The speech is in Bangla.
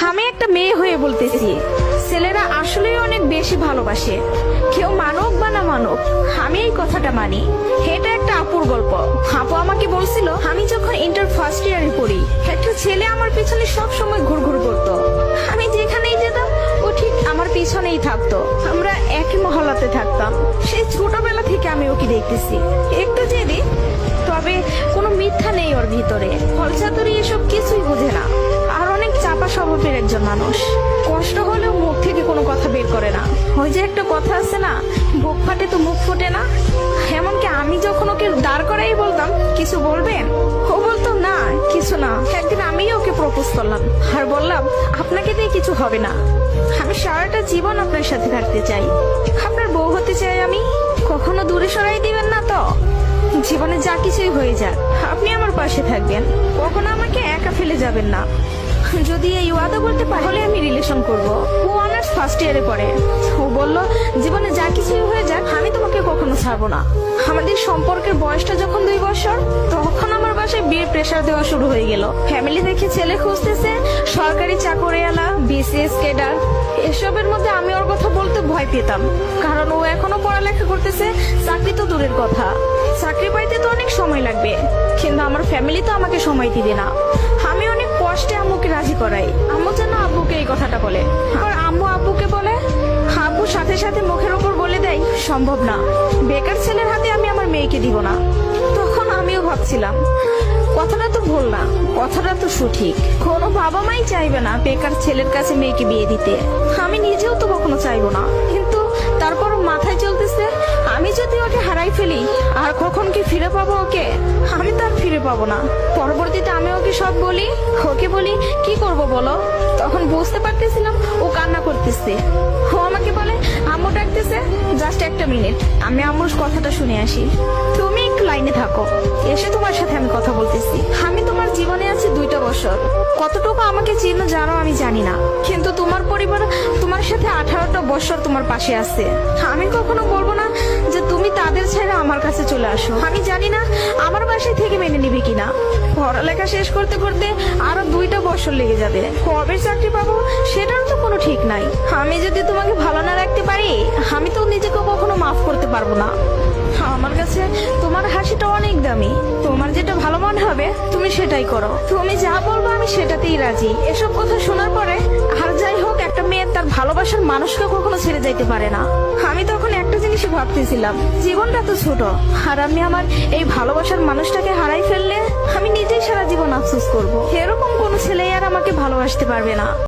আমি একটা মেয়ে হয়ে বলতেছি, ছেলেরা আসলেই অনেক বেশি ভালোবাসে। কেউ মানুক বা না মানুক, আমি এই কথাটা মানি। এটা একটা আপুর গল্প। আপু আমাকে বলছিল, আমি যখন ইন্টার ফার্স্ট ইয়ারে পড়ি, একটা ছেলে আমার পিছনে সব সময় ঘুরঘুর করতো। আমি যেখানেই যেতাম ও ঠিক আমার পিছনেই থাকতো। আমরা একই মহল্লাতে থাকতাম। সেই ছোটবেলা থেকে আমি ওকে দেখতেছি। একটু জেদি, তবে কোনো মিথ্যা নেই ওর ভিতরে। ফলচাতুরি এসব কিছুই বোঝে না। আর অনেক চাপা স্বভাবের একজন মানুষ। কষ্ট হলেও মুখ থেকে কোনো কথা বের করে না। ওই যে একটা কথা আছে না, বুক ফাটে তো মুখ ফোটে না। এমনকি আমি যখন ওকে দাঁড় করাই বলতাম, কিছু বলবেন, ও বলতো না কিছু না। একদিন আমি ওকে প্রপোজ করলাম আর বললাম, আপনাকে দিয়ে কিছু হবে না, আমি সারাটা জীবন আপনার সাথে থাকতে চাই, আপনার বউ হতে চাই আমি। কখনো দূরে সরাই দিবেন না তো? জীবনে যা কিছুই হয়ে যাক, আপনি আমার পাশে থাকবেন, কখনো আমাকে একা ফেলে যাবেন না। যদি এই ওয়াদা করতে পারি, তাহলে আমি রিলেশন করব। ও অনার্স ফার্স্ট ইয়ারে পড়ে। ও বলল, জীবনে যা কিছুই হয়ে যাক, আমি তোমাকে কখনো ছাড়বো না। আমাদের সম্পর্কের বয়সটা যখন 2 বছর, তখন আমার বাসায় বিয়ের প্রেশার দেওয়া শুরু হয়ে গেল। ফ্যামিলি দেখে ছেলে খুঁজতেছে, সরকারি চাকরিওয়ালা, বিসিএস ক্যাডার। এসবের মধ্যে আমি ওর কথা বলতে ভয় পেতাম, কারণ ও এখনো পড়ালেখা করতেছে। চাকরি তো দূরের কথা, চাকরি পাইতে তো অনেক সময় লাগবে। কিন্তু আমার ফ্যামিলি তো আমাকে সময় দিবে না। আমি অনেক কষ্টে আম্মুকে রাজি করাই। আম্মু যেন আব্বুকে এই কথাটা বলে, আর আম্মু আব্বুকে বলে। আব্বু সাথে সাথে মুখের ওপর বলে দেয়, সম্ভব না, বেকার ছেলের হাতে আমি আমার মেয়েকে দিব না। তখন আমিও ভাবছিলাম, কথাটা তো ভুল না, কথাটা তো সঠিক। কোনো বাবা মাই চাইবে না বেকার ছেলের কাছে মেয়েকে বিয়ে দিতে। আমি নিজেও তো কখনো চাইবো না। কিন্তু তারপর মাথায় চলতেছে, আমি যদি ওকে হারাই ফেলি, আর কখন কি ফিরে পাবো ওকে? আমি তো আর ফিরে পাবো না। পরবর্তীতে আমি ওকে সব বলি, ওকে বলি কি করব বলো। তখন বুঝতে পারতেছিলাম ও কান্না করতেছে। ও আমাকে বলে, আম্মু ডাকতেছে, জাস্ট একটা মিনিট, আমি আম্মুর কথাটা শুনে আসি। তুমি একটু লাইনে থাকো, এসে তোমার সাথে আমি কথা বলতেছি। আমি তোমার জীবনে আছি 2টা বছর। কতটুকু আমাকে চিনো জানো আমি জানি না, কিন্তু তোমার পরিবার তোমার সাথে 18টা বছর তোমার পাশে আছে। আমি কখনো বলবো না যে তুমি তাদের ছেড়ে আমার কাছে চলে আসো। আমি জানি না আমার বাসায় থেকে মেনে নিবে কিনা। পড়ালেখা শেষ করতে করতে আরো 2টা বছর লেগে যাবে। কবে চাকরি পাবো সেটার তো কোনো ঠিক নাই। আমি যদি তোমাকে ভালো না রাখতে পারি, আমি তো নিজেকে কখনো মাফ করতে পারবো না। আমার কাছে তোমার হাসিটা অনেক দামি। তোমার যেটা ভালো মনে হবে তুমি সেটাই করো। তুমি যা বলবো আমি সেটাতেই রাজি। এসব কথা শোনার পরে, আর যাই হোক, একটা মেয়ে তার ভালোবাসার মানুষকে কখনো ছেড়ে যাইতে পারে না। আমি তখন একটা জিনিসই ভাবতেছিলাম, জীবনটা তো ছোট, আর আমি আমার এই ভালোবাসার মানুষটাকে হারাই ফেললে আমি নিজেই সারা জীবন আফসোস করবো। এরকম কোনো ছেলে আর আমাকে ভালোবাসতে পারবে না।